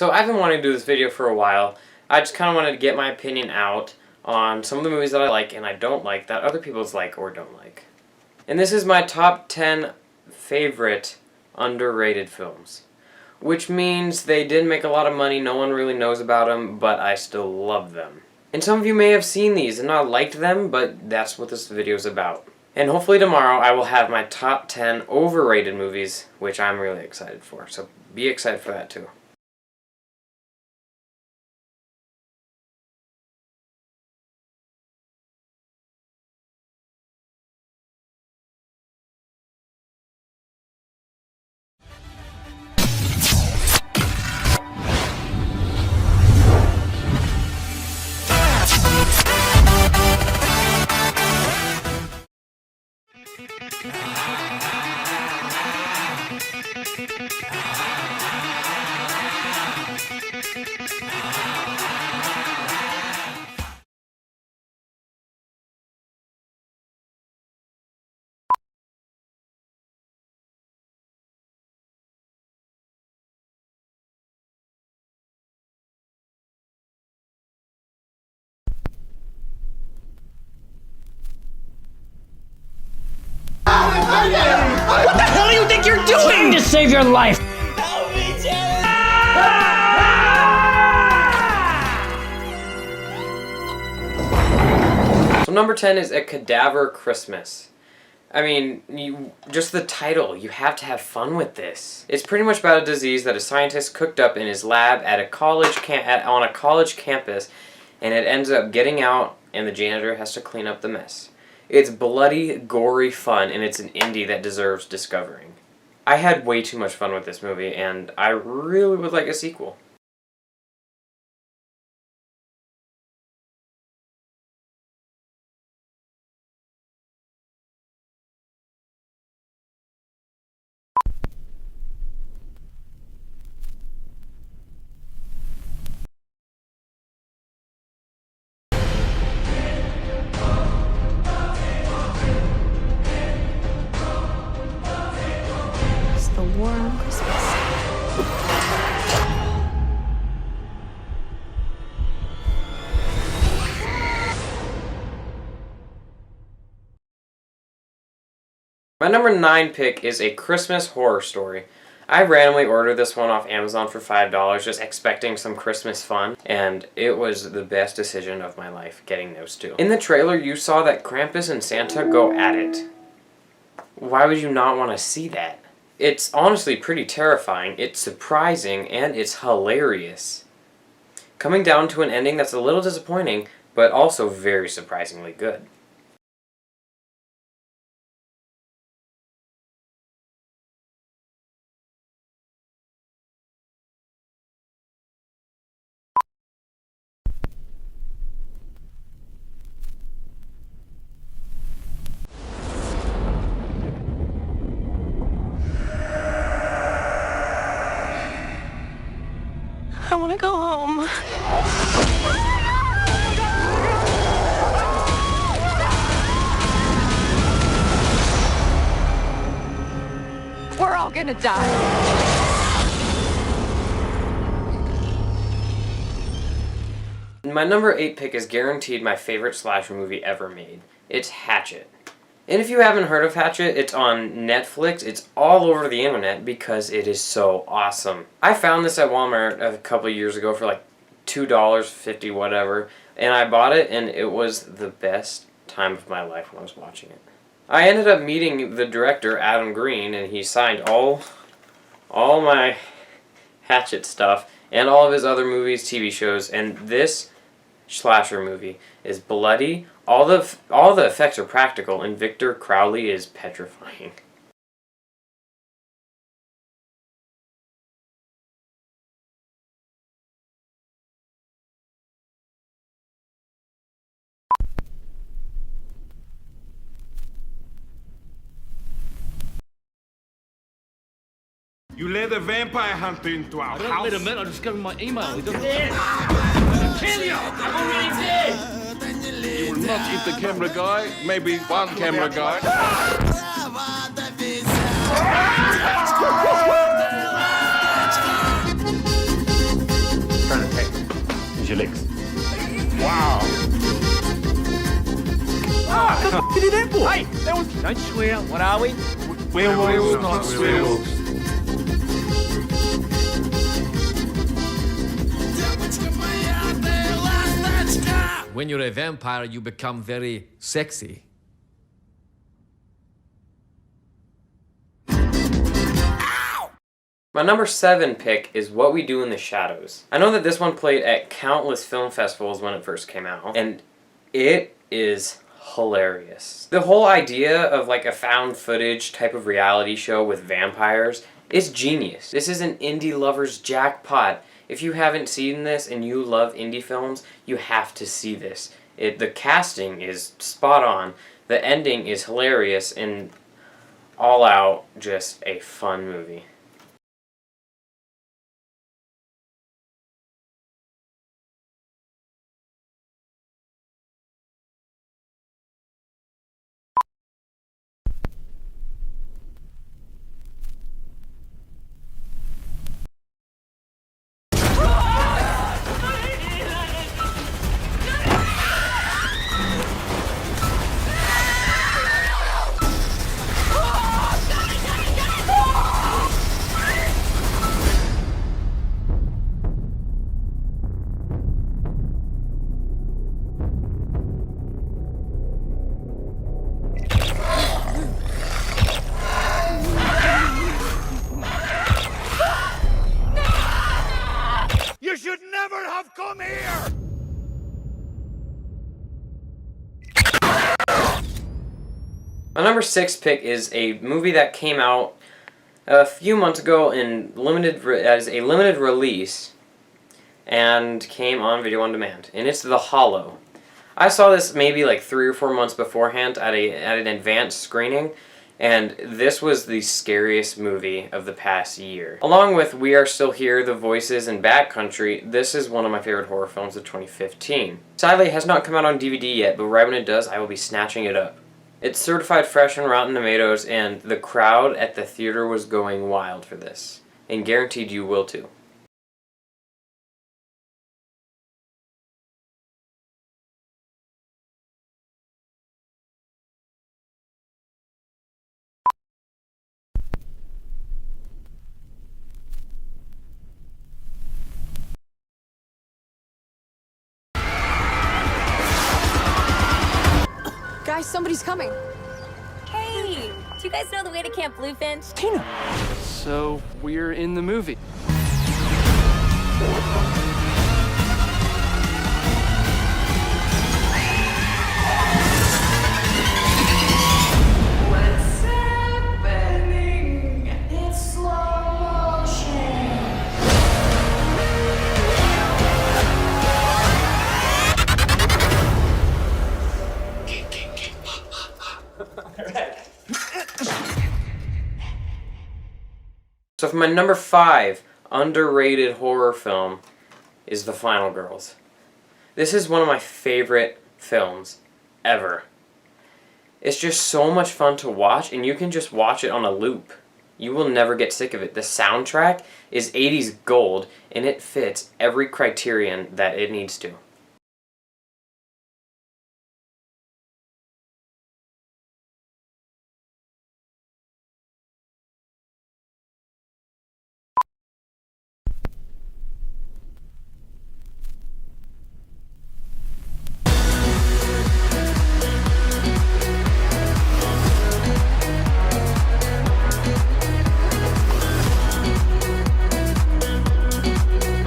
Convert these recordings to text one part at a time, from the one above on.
So I've been wanting to do this video for a while. I just kind of wanted to get my opinion out on some of the movies that I like and I don't like that other people's like or don't like. And this is my top 10 favorite underrated films. Which means they didn't make a lot of money, no one really knows about them, but I still love them. And some of you may have seen these and not liked them, but that's what this video is about. And hopefully tomorrow I will have my top 10 overrated movies, which I'm really excited for. So be excited for that too. What the hell do you think you're doing to save your life? Help me, Jenny! So number 10 is A Cadaver Christmas. I mean, just the title, you have to have fun with this. It's pretty much about a disease that a scientist cooked up in his lab at on a college campus, and it ends up getting out and the janitor has to clean up the mess. It's bloody, gory fun, and it's an indie that deserves discovering. I had way too much fun with this movie, and I really would like a sequel. The war on Christmas. My number 9 pick is A Christmas Horror Story. I randomly ordered this one off Amazon for $5, just expecting some Christmas fun, and it was the best decision of my life, getting those two. In the trailer, you saw that Krampus and Santa go at it. Why would you not want to see that? It's honestly pretty terrifying, it's surprising, and it's hilarious. Coming down to an ending that's a little disappointing, but also very surprisingly good. I want to go home. We're all gonna die. My number 8 pick is guaranteed my favorite slasher movie ever made. It's Hatchet. And if you haven't heard of Hatchet, it's on Netflix. It's all over the internet because it is so awesome. I found this at Walmart a couple of years ago for like $2, $50, whatever. And I bought it and it was the best time of my life when I was watching it. I ended up meeting the director, Adam Green, and he signed all my Hatchet stuff and all of his other movies, TV shows, and this slasher movie is bloody. All the effects are practical, and Victor Crowley is petrifying. You led a vampire hunter into our house. Wait a minute, I just got my email. He doesn't kill you! I'm already dead! You will not eat the camera guy, maybe one camera guy. Hey, that was... Don't swear. What are we? Werewolves, not werewolves. When you're a vampire, you become very sexy. My number 7 pick is What We Do in the Shadows. I know that this one played at countless film festivals when it first came out, and it is hilarious. The whole idea of like a found footage type of reality show with vampires is genius. This is an indie lover's jackpot. If you haven't seen this and you love indie films, you have to see this. The casting is spot on, the ending is hilarious, and all out just a fun movie. You should never have come here! My number 6 pick is a movie that came out a few months ago in as a limited release and came on video on demand, and it's The Hollow. I saw this maybe like 3 or 4 months beforehand at an advanced screening, and this was the scariest movie of the past year. Along with We Are Still Here, The Voices, and Backcountry, this is one of my favorite horror films of 2015. Sadly, it has not come out on DVD yet, but right when it does, I will be snatching it up. It's certified fresh on Rotten Tomatoes, and the crowd at the theater was going wild for this. And guaranteed you will too. Guys, somebody's coming. Hey, do you guys know the way to Camp Bluefinch? Tina. So, we're in the movie. What's happening? It's slow motion. So for my number 5 underrated horror film is The Final Girls. This is one of my favorite films ever. It's just so much fun to watch, and you can just watch it on a loop. You will never get sick of it. The soundtrack is 80s gold, and it fits every criterion that it needs to.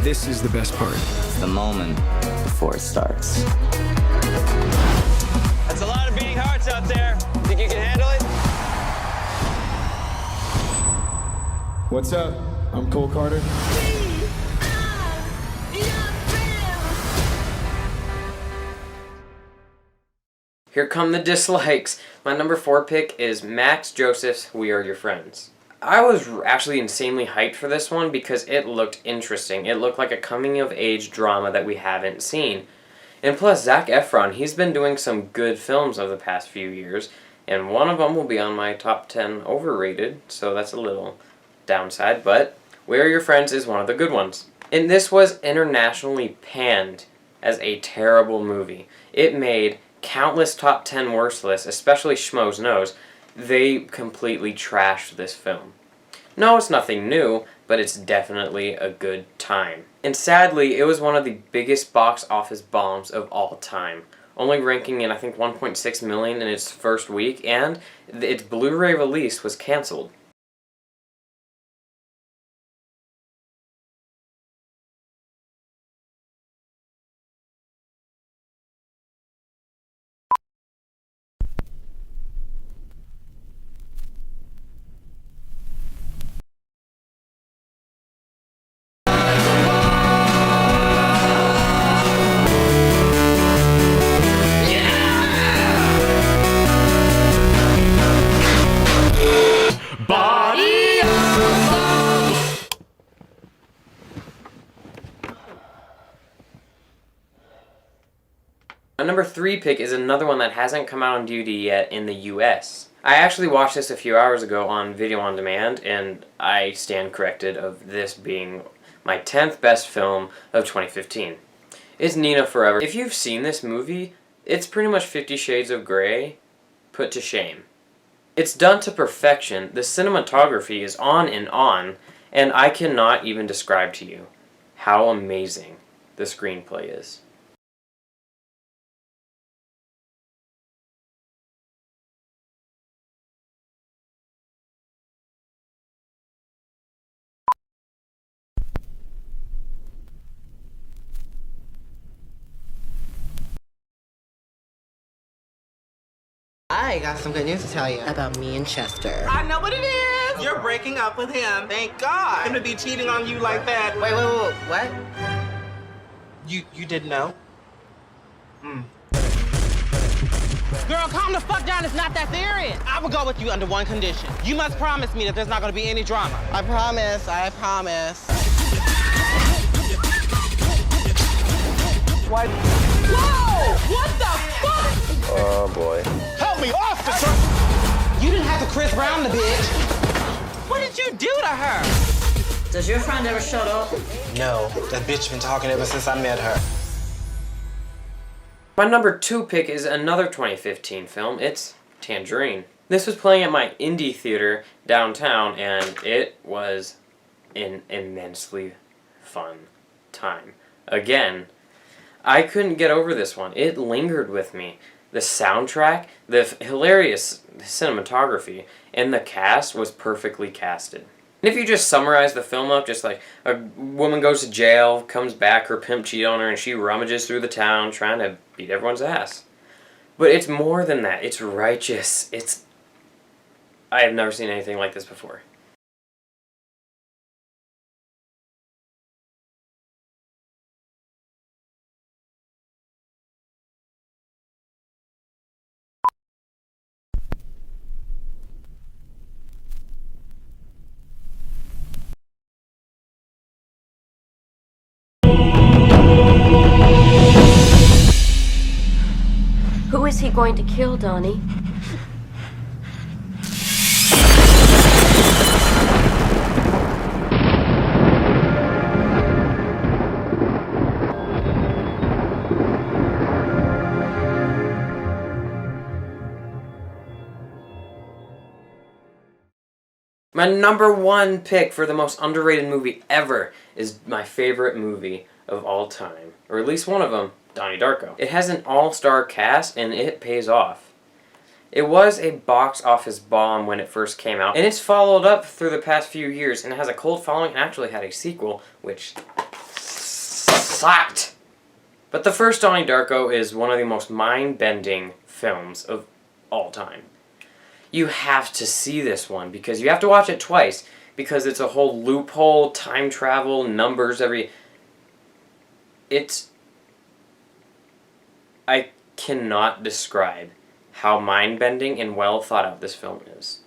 This is the best part. It's the moment before it starts. That's a lot of beating hearts out there. Think you can handle it? What's up? I'm Cole Carter. Here come the dislikes. My number 4 pick is Max Joseph's We Are Your Friends. I was actually insanely hyped for this one because it looked interesting. It looked like a coming-of-age drama that we haven't seen. And plus, Zac Efron, he's been doing some good films over the past few years, and one of them will be on my top 10 overrated, so that's a little downside, but We Are Your Friends is one of the good ones. And this was internationally panned as a terrible movie. It made countless top 10 worst lists, especially Schmoes Knows, they completely trashed this film. No, it's nothing new, but it's definitely a good time. And sadly, it was one of the biggest box office bombs of all time, only ranking in I think 1.6 million in its first week, and its Blu-ray release was cancelled. My number 3 pick is another one that hasn't come out on DVD yet in the US. I actually watched this a few hours ago on Video On Demand, and I stand corrected of this being my 10th best film of 2015. It's Nina Forever. If you've seen this movie, it's pretty much 50 Shades of Grey put to shame. It's done to perfection, the cinematography is on, and I cannot even describe to you how amazing the screenplay is. I got some good news to tell you about me and Chester. I know what it is. You're breaking up with him. Thank God. Him to be cheating on you like that. Wait, what? You didn't know? Girl, calm the fuck down. It's not that serious. I will go with you under one condition. You must promise me that there's not going to be any drama. I promise. What? Whoa! What the fuck? Oh boy. Help me, officer! You didn't have to Chris Brown the bitch. What did you do to her? Does your friend ever shut up? No, that bitch been talking ever since I met her. My number 2 pick is another 2015 film. It's Tangerine. This was playing at my indie theater downtown, and it was an immensely fun time. Again, I couldn't get over this one. It lingered with me. The soundtrack, the hilarious cinematography, and the cast was perfectly casted. And if you just summarize the film up, just like a woman goes to jail, comes back, her pimp cheated on her, and she rummages through the town trying to beat everyone's ass. But it's more than that. It's righteous. I have never seen anything like this before. Who is he going to kill, Donnie? My number 1 pick for the most underrated movie ever is my favorite movie of all time, or at least one of them, Donnie Darko. It has an all-star cast, and it pays off. It was a box office bomb when it first came out, and it's followed up through the past few years, and it has a cult following, and actually had a sequel, which sucked. But the first Donnie Darko is one of the most mind-bending films of all time. You have to see this one, because you have to watch it twice, because it's a whole loophole, time travel, numbers, I cannot describe how mind-bending and well thought out this film is.